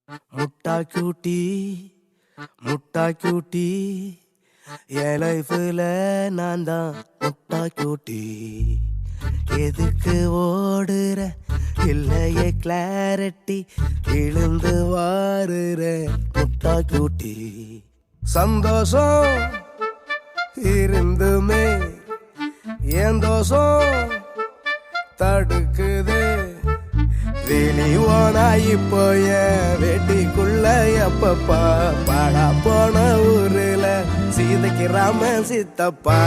முட்டா கியூட்டி முட்டா கியூட்டி என் லைஃப்ல நான் தான் முட்டா கியூட்டி. எதுக்கு ஓடுற இல்லையே கிளாரிட்டி, விழுந்து வாருற முட்டா கியூட்டி. சந்தோஷம் இருந்துமே என் தோஷம் தடுக்குது. வெளிவானா இப்போ என் வெட்டிக்குள்ள எப்பப்பா பாடா போன ஊருல சீதைக்கு ராம சித்தப்பா.